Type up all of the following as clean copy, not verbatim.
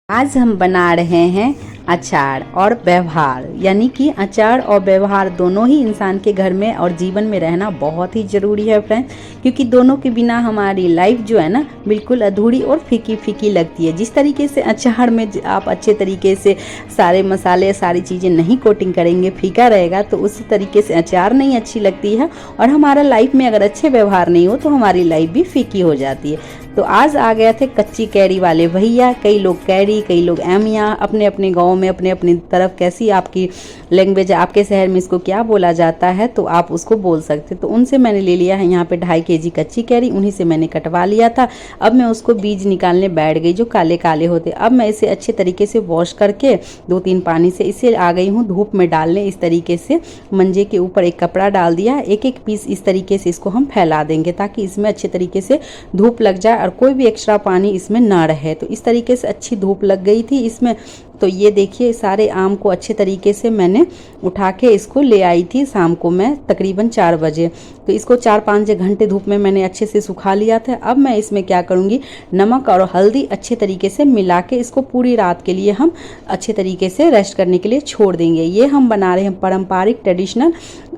आज हम बना रहे हैं अचार और व्यवहार, यानी कि अचार और व्यवहार दोनों ही इंसान के घर में और जीवन में रहना बहुत ही ज़रूरी है फ्रेंड्स, क्योंकि दोनों के बिना हमारी लाइफ जो है ना बिल्कुल अधूरी और फीकी फीकी लगती है। जिस तरीके से अचार में आप अच्छे तरीके से सारे मसाले सारी चीज़ें नहीं कोटिंग करेंगे, फीका रहेगा, तो उसी तरीके से अचार नहीं अच्छी लगती है। और हमारा लाइफ में अगर अच्छे व्यवहार नहीं हो तो हमारी लाइफ भी फीकी हो जाती है। तो आज आ गए थे कच्ची कैरी वाले भैया। कई लोग कैरी, कई लोग एमिया, अपने अपने गांव में अपने अपनी तरफ कैसी आपकी लैंग्वेज, आपके शहर में इसको क्या बोला जाता है तो आप उसको बोल सकते। तो उनसे मैंने ले लिया है यहाँ पे 2.5 kg कच्ची कैरी, उन्हीं से मैंने कटवा लिया था। अब मैं उसको बीज निकालने बैठ गई, जो काले काले होते। अब मैं इसे अच्छे तरीके से वॉश करके 2-3 पानी से इसे आ गई हूँ धूप में डालने। इस तरीके से मंजे के ऊपर एक कपड़ा डाल दिया, एक एक पीस इस तरीके से इसको हम फैला देंगे ताकि इसमें अच्छे तरीके से धूप लग जाए और कोई भी एक्स्ट्रा पानी इसमें ना रहे। तो इस तरीके से अच्छी धूप लग गई थी इसमें। तो ये देखिए सारे आम को अच्छे तरीके से मैंने उठा के इसको ले आई थी शाम को मैं तकरीबन 4 बजे। तो इसको 4-5 घंटे धूप में मैंने अच्छे से सुखा लिया था। अब मैं इसमें क्या करूँगी, नमक और हल्दी अच्छे तरीके से मिला के इसको पूरी रात के लिए हम अच्छे तरीके से रेस्ट करने के लिए छोड़ देंगे। ये हम बना रहे हैं पारंपरिक ट्रेडिशनल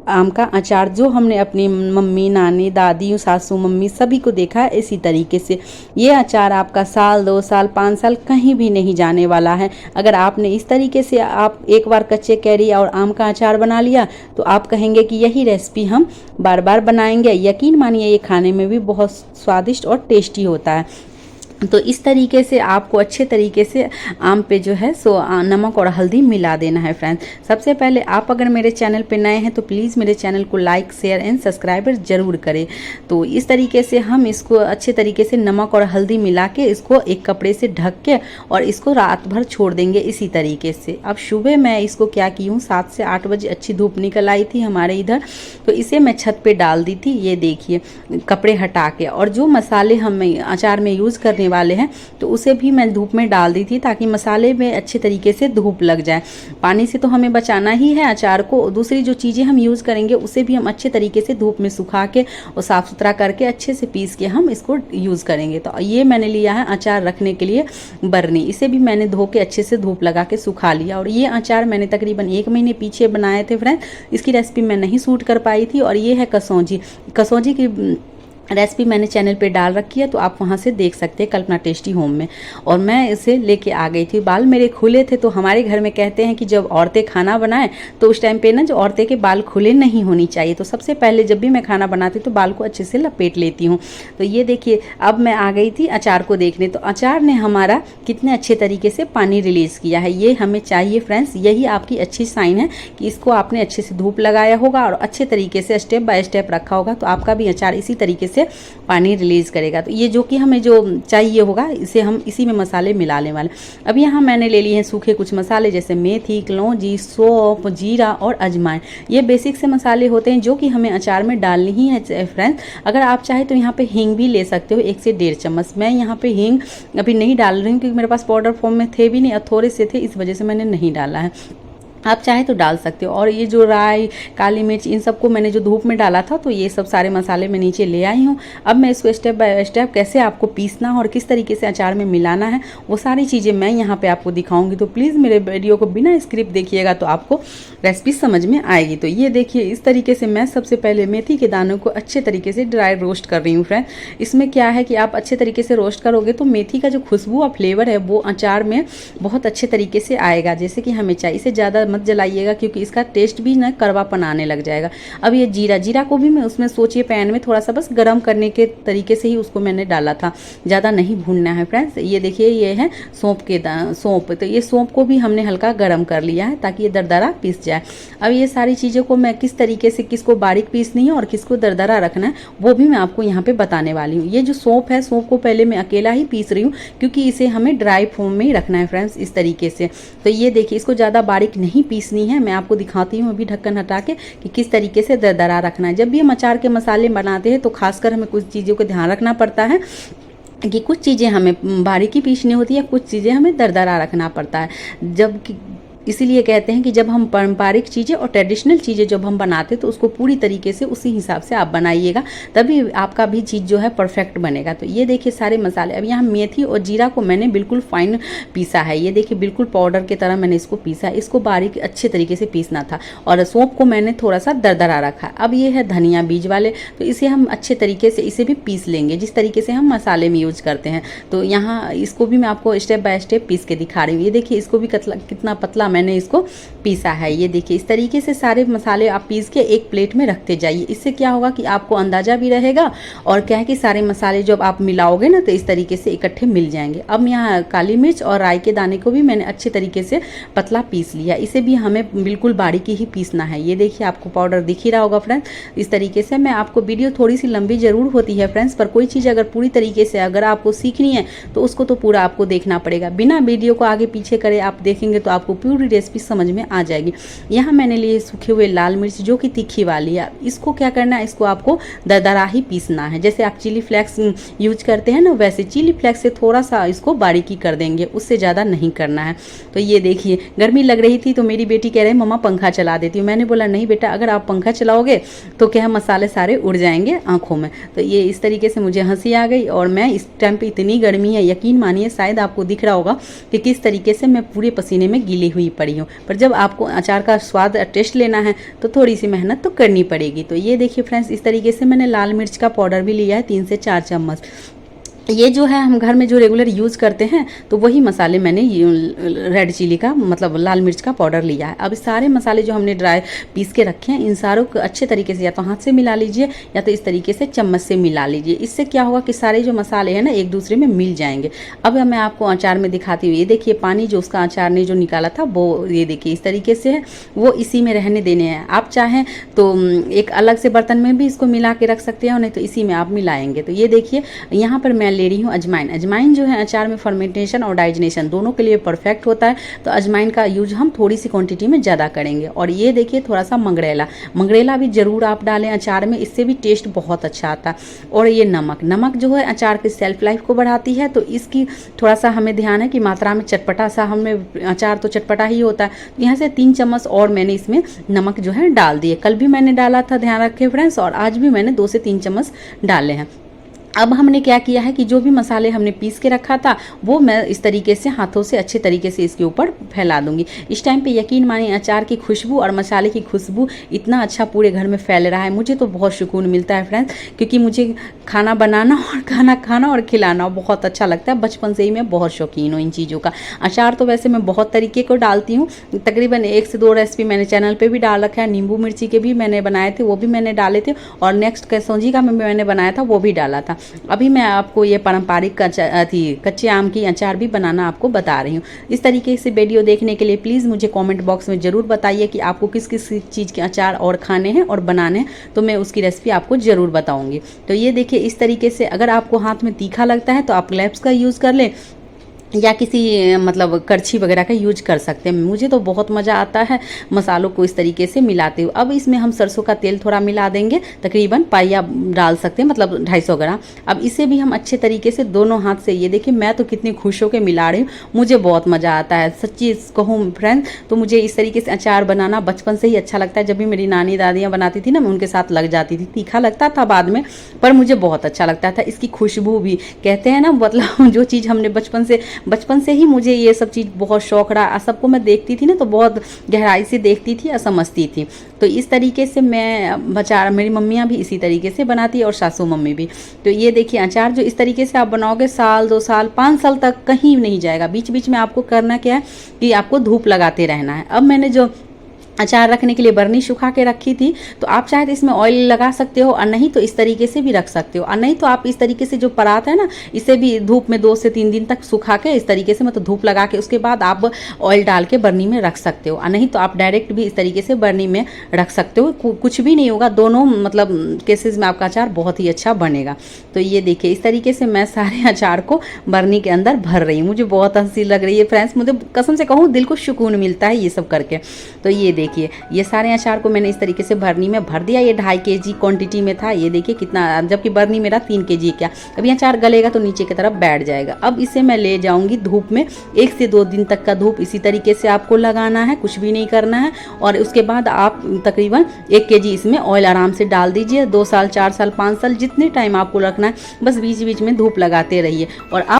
आम का अचार, जो हमने अपनी मम्मी, नानी, दादी, सासू, मम्मी सभी को देखा है इसी तरीके से। ये अचार आपका साल, 2 साल, 5 साल कहीं भी नहीं जाने वाला है। अगर आपने इस तरीके से आप एक बार कच्चे कैरी और आम का अचार बना लिया तो आप कहेंगे कि यही रेसिपी हम बार बार बनाएंगे। यकीन मानिए ये खाने में भी बहुत स्वादिष्ट और टेस्टी होता है। तो इस तरीके से आपको अच्छे तरीके से आम पे जो है सो नमक और हल्दी मिला देना है फ्रेंड्स। सबसे पहले आप अगर मेरे चैनल पे नए हैं तो प्लीज़ मेरे चैनल को लाइक, शेयर एंड सब्सक्राइबर ज़रूर करें। तो इस तरीके से हम इसको अच्छे तरीके से नमक और हल्दी मिला के इसको एक कपड़े से ढक के और इसको रात भर छोड़ देंगे इसी तरीके से। अब सुबह मैं इसको क्या की हूँ, 7 से 8 बजे अच्छी धूप निकल आई थी हमारे इधर, तो इसे मैं छत पर डाल दी थी। ये देखिए कपड़े हटा के, और जो मसाले हम अचार में यूज़ करने वाले हैं तो उसे भी मैं धूप में डाल दी थी ताकि मसाले में अच्छे तरीके से धूप लग जाए। पानी से तो हमें बचाना ही है अचार को। दूसरी जो चीज़ें हम यूज़ करेंगे उसे भी हम अच्छे तरीके से धूप में सुखा के और साफ़ सुथरा करके अच्छे से पीस के हम इसको यूज़ करेंगे। तो ये मैंने लिया है अचार रखने के लिए बरनी, इसे भी मैंने धो के अच्छे से धूप लगा के सुखा लिया। और ये अचार मैंने तकरीबन 1 महीने पीछे बनाए थे फ्रेंड, इसकी रेसिपी मैं नहीं शूट कर पाई थी। और ये है कसौजी, कसौजी की रेसिपी मैंने चैनल पे डाल रखी है, तो आप वहाँ से देख सकते हैं कल्पना टेस्टी होम में। और मैं इसे लेके आ गई थी। बाल मेरे खुले थे, तो हमारे घर में कहते हैं कि जब औरतें खाना बनाएं तो उस टाइम पे ना जो औरतें के बाल खुले नहीं होनी चाहिए। तो सबसे पहले जब भी मैं खाना बनाती तो बाल को अच्छे से लपेट लेती हूँ। तो ये देखिए अब मैं आ गई थी अचार को देखने। तो अचार ने हमारा कितने अच्छे तरीके से पानी रिलीज़ किया है, ये हमें चाहिए फ्रेंड्स। यही आपकी अच्छी साइन है कि इसको आपने अच्छे से धूप लगाया होगा और अच्छे तरीके से स्टेप बाय स्टेप रखा होगा, तो आपका भी अचार इसी तरीके से पानी रिलीज करेगा। तो ये जो कि हमें जो चाहिए होगा इसे हम इसी में मसाले मिलाने वाले। अब यहाँ मैंने ले लिए हैं सूखे कुछ मसाले जैसे मेथी, कलौंजी, सौंफ, जीरा और अजवाइन। ये बेसिक से मसाले होते हैं जो कि हमें अचार में डालनी ही है फ्रेंड्स। अगर आप चाहे तो यहाँ पे हींग भी ले सकते हो 1 से 1.5 चम्मच। मैं यहाँ पे हींग अभी नहीं डाल रही हूँ क्योंकि मेरे पास पाउडर फॉर्म में थे भी नहीं और थोड़े से थे, इस वजह से मैंने नहीं डाला है। आप चाहे तो डाल सकते हो। और ये जो राई, काली मिर्च, इन सबको मैंने जो धूप में डाला था, तो ये सब सारे मसाले मैं नीचे ले आई हूँ। अब मैं इसको स्टेप बाय स्टेप कैसे आपको पीसना और किस तरीके से अचार में मिलाना है वो सारी चीज़ें मैं यहाँ पे आपको दिखाऊंगी। तो प्लीज़ मेरे वीडियो को बिना स्क्रिप्ट देखिएगा तो आपको रेसिपी समझ में आएगी। तो ये देखिए इस तरीके से मैं सबसे पहले मेथी के दानों को अच्छे तरीके से ड्राई रोस्ट कर रही हूँ फ्रेंड। इसमें क्या है कि आप अच्छे तरीके से रोस्ट करोगे तो मेथी का जो खुशबू और फ्लेवर है वो अचार में बहुत अच्छे तरीके से आएगा, जैसे कि हमें चाहिए। इसे ज़्यादा मत जलाइएगा क्योंकि इसका टेस्ट भी ना कड़वापन आने लग जाएगा। अब ये जीरा को भी मैं उसमें सोचिए पैन में थोड़ा सा बस गर्म करने के तरीके से ही उसको मैंने डाला था, ज़्यादा नहीं भूनना है फ्रेंड्स। ये देखिए ये है सौंफ, तो ये सौंफ को भी हमने हल्का गर्म कर लिया है ताकि ये दरदरा पीस जाए। अब ये सारी चीज़ों को मैं किस तरीके से किसको बारीक पीसनी है और किसको दरदरा रखना है वो भी मैं आपको यहाँ पे बताने वाली हूँ। ये जो सौंफ है, सौंफ को पहले मैं अकेला ही पीस रही हूँ क्योंकि इसे हमें ड्राई फॉर्म में ही रखना है फ्रेंड्स, इस तरीके से। तो ये देखिए इसको ज़्यादा बारीक नहीं पीसनी है। मैं आपको दिखाती हूँ अभी ढक्कन हटा के कि किस तरीके से दरदरा रखना है। जब भी हम अचार के मसाले बनाते हैं तो खासकर हमें कुछ चीज़ों का ध्यान रखना पड़ता है कि कुछ चीज़ें हमें बारीकी पीसनी होती है, कुछ चीज़ें हमें दरदरा रखना पड़ता है। जब इसीलिए कहते हैं कि जब हम पारंपरिक चीज़ें और ट्रेडिशनल चीज़ें जब हम बनाते तो उसको पूरी तरीके से उसी हिसाब से आप बनाइएगा, तभी आपका भी चीज़ जो है परफेक्ट बनेगा। तो ये देखिए सारे मसाले, अब यहाँ मेथी और जीरा को मैंने बिल्कुल फाइन पीसा है। ये देखिए बिल्कुल पाउडर की तरह मैंने इसको पीसा, इसको बारीक अच्छे तरीके से पीसना था। और सौंफ को मैंने थोड़ा सा दरदरा रखा। अब ये है धनिया बीज वाले, तो इसे हम अच्छे तरीके से इसे भी पीस लेंगे जिस तरीके से हम मसाले में यूज करते हैं। तो यहाँ इसको भी मैं आपको स्टेप बाय स्टेप पीस के दिखा रही हूँ। ये देखिए इसको भी कितना पतला मैंने इसको पीसा है। ये देखिए इस तरीके से सारे मसाले आप पीस के एक प्लेट में रखते जाइए। इससे क्या होगा कि आपको अंदाजा भी रहेगा और क्या है कि सारे मसाले जब आप मिलाओगे ना तो इस तरीके से इकट्ठे मिल जाएंगे। अब यहाँ काली मिर्च और राई के दाने को भी मैंने अच्छे तरीके से पतला पीस लिया। इसे भी हमें बिल्कुल बारीकी ही पीसना है। ये देखिए आपको पाउडर दिख ही रहा होगा फ्रेंड्स। इस तरीके से मैं आपको वीडियो थोड़ी सी लंबी जरूर होती है फ्रेंड्स, पर कोई चीज़ अगर पूरी तरीके से अगर आपको सीखनी है तो उसको तो पूरा आपको देखना पड़ेगा। बिना वीडियो को आगे पीछे करे आप देखेंगे तो आपको पूरी रेसिपी समझ में आ जाएगी। यहाँ मैंने लिए सूखे हुए लाल मिर्च जो कि तीखी वाली है। इसको क्या करना है, इसको आपको दरदरा ही पीसना है। जैसे आप चिली फ्लेक्स यूज करते हैं ना, वैसे चिली फ्लेक्स से थोड़ा सा इसको बारीकी कर देंगे, उससे ज़्यादा नहीं करना है। तो ये देखिए गर्मी लग रही थी तो मेरी बेटी कह रही है मम्मा पंखा चला देती हूँ। मैंने बोला नहीं बेटा, अगर आप पंखा चलाओगे तो क्या मसाले सारे उड़ जाएंगे आंखों में। तो ये इस तरीके से मुझे हंसी आ गई। और मैं इस टाइम पे इतनी गर्मी है, यकीन मानिए शायद आपको दिख रहा होगा कि किस तरीके से मैं पूरे पसीने में गीली हुई पड़ी हूँ। पर जब आपको अचार का स्वाद टेस्ट लेना है तो थोड़ी सी मेहनत तो करनी पड़ेगी। तो ये देखिए फ्रेंड्स इस तरीके से मैंने लाल मिर्च का पाउडर भी लिया है 3 से 4 चम्मच। ये जो है हम घर में जो रेगुलर यूज़ करते हैं तो वही मसाले मैंने रेड चिली का मतलब लाल मिर्च का पाउडर लिया है। अब सारे मसाले जो हमने ड्राई पीस के रखे हैं इन सारों को अच्छे तरीके से या तो हाथ से मिला लीजिए या तो इस तरीके से चम्मच से मिला लीजिए। इससे क्या होगा कि सारे जो मसाले हैं ना एक दूसरे में मिल जाएंगे। अब मैं आपको अचार में दिखाती हूँ। ये देखिए पानी जो उसका अचार ने जो निकाला था वो ये देखिए इस तरीके से है, वो इसी में रहने देने हैं। आप चाहें तो एक अलग से बर्तन में भी इसको मिला के रख सकते हैं, नहीं तो इसी में आप मिलाएंगे। तो ये देखिए यहाँ पर मैं ले रही हूँ अजवाइन। अजवाइन जो है अचार में फर्मेंटेशन और डाइजेशन दोनों के लिए परफेक्ट होता है। तो अजवाइन का यूज हम थोड़ी सी क्वांटिटी में ज़्यादा करेंगे। और ये देखिए थोड़ा सा मंगरेला भी जरूर आप डालें अचार में, इससे भी टेस्ट बहुत अच्छा आता है। और ये नमक जो है अचार की सेल्फ लाइफ को बढ़ाती है, तो इसकी थोड़ा सा हमें ध्यान है कि मात्रा में चटपटा सा, हमें अचार तो चटपटा ही होता है। तो यहाँ से 3 चम्मच और मैंने इसमें नमक जो है डाल दिए। कल भी मैंने डाला था, ध्यान रखें फ्रेंड्स, और आज भी मैंने 2 से 3 चम्मच डाले हैं। अब हमने क्या किया है कि जो भी मसाले हमने पीस के रखा था वो मैं इस तरीके से हाथों से अच्छे तरीके से इसके ऊपर फैला दूंगी। इस टाइम पे यकीन मानिए अचार की खुशबू और मसाले की खुशबू इतना अच्छा पूरे घर में फैल रहा है, मुझे तो बहुत सुकून मिलता है फ्रेंड्स, क्योंकि मुझे खाना बनाना और खाना खाना और खिलाना बहुत अच्छा लगता है। बचपन से ही मैं बहुत शौकीन हूँ इन चीज़ों का। अचार तो वैसे मैं बहुत तरीके को डालती हूँ, तकरीबन 1 से 2 रेसिपी मैंने चैनल पर भी डाल रखा है। नींबू मिर्ची के भी मैंने बनाए थे, वो भी मैंने डाले थे, और नेक्स्ट कसौजी का मैंने बनाया था, वो भी डाला था। अभी मैं आपको ये पारंपरिक कच्चे आम की अचार भी बनाना आपको बता रही हूँ। इस तरीके से वीडियो देखने के लिए प्लीज़ मुझे कमेंट बॉक्स में ज़रूर बताइए कि आपको किस किस चीज़ के अचार और खाने हैं और बनाने हैं, तो मैं उसकी रेसिपी आपको ज़रूर बताऊँगी। तो ये देखिए इस तरीके से अगर आपको हाथ में तीखा लगता है तो आप ग्लव्स का यूज़ कर लें या किसी मतलब करछी वगैरह का यूज कर सकते हैं। मुझे तो बहुत मज़ा आता है मसालों को इस तरीके से मिलाते हुए। अब इसमें हम सरसों का तेल थोड़ा मिला देंगे, तकरीबन पाइया डाल सकते हैं, मतलब 250 ग्राम। अब इसे भी हम अच्छे तरीके से दोनों हाथ से, ये देखिए मैं तो कितनी खुश होकर मिला रही हूँ, मुझे बहुत मज़ा आता है सच्ची कहूँ फ्रेंड्स। तो मुझे इस तरीके से अचार बनाना बचपन से ही अच्छा लगता है। जब भी मेरी नानी दादियाँ बनाती थी ना, मैं उनके साथ लग जाती थी। तीखा लगता था बाद में, पर मुझे बहुत अच्छा लगता था। इसकी खुशबू भी कहते हैं ना, मतलब जो चीज़ हमने बचपन से ही मुझे ये सब चीज़ बहुत शौक रहा। सबको मैं देखती थी ना तो बहुत गहराई से देखती थी और समझती थी। तो इस तरीके से मैं अचार, मेरी मम्मियाँ भी इसी तरीके से बनाती है और सासू मम्मी भी। तो ये देखिए अचार जो इस तरीके से आप बनाओगे 1 2 साल 5 साल तक कहीं नहीं जाएगा। बीच बीच में आपको करना क्या है कि आपको धूप लगाते रहना है। अब मैंने जो अचार रखने के लिए बर्नी सुखा के रखी थी, तो आप चाहे तो इसमें ऑयल लगा सकते हो, और नहीं तो इस तरीके से भी रख सकते हो, और नहीं तो आप इस तरीके से जो परात है ना, इसे भी धूप में 2 से 3 दिन तक सुखा के इस तरीके से, मतलब धूप लगा के उसके बाद आप ऑयल डाल के बर्नी में रख सकते हो, और नहीं तो आप डायरेक्ट भी इस तरीके से बर्नी में रख सकते हो। कुछ भी नहीं होगा, दोनों मतलब केसेस में आपका अचार बहुत ही अच्छा बनेगा। तो ये देखिए इस तरीके से मैं सारे अचार को बर्नी के अंदर भर रही हूँ। मुझे बहुत हंसी लग रही है फ्रेंड्स, मुझे कसम से कहूँ दिल को सुकून मिलता है ये सब करके। तो ये देखिए ये सारे अचार को मैंने इस तरीके से भरनी में भर दिया। ये 2.5 kg क्वांटिटी में था, ये देखिए कितना, जबकि बरनी मेरा 3 kg क्या। अब ये अचार गलेगा तो नीचे की तरफ बैठ जाएगा। अब इसे मैं ले जाऊंगी धूप में, 1 से 2 दिन तक का धूप इसी तरीके से आपको लगाना है, कुछ भी नहीं करना है। और उसके बाद आप तकरीबन 1 kg इसमें ऑयल आराम से डाल दीजिए। 2 साल, 4 साल, 5 साल, जितने टाइम आपको रखना है, बस बीच बीच में धूप लगाते रहिए। और आप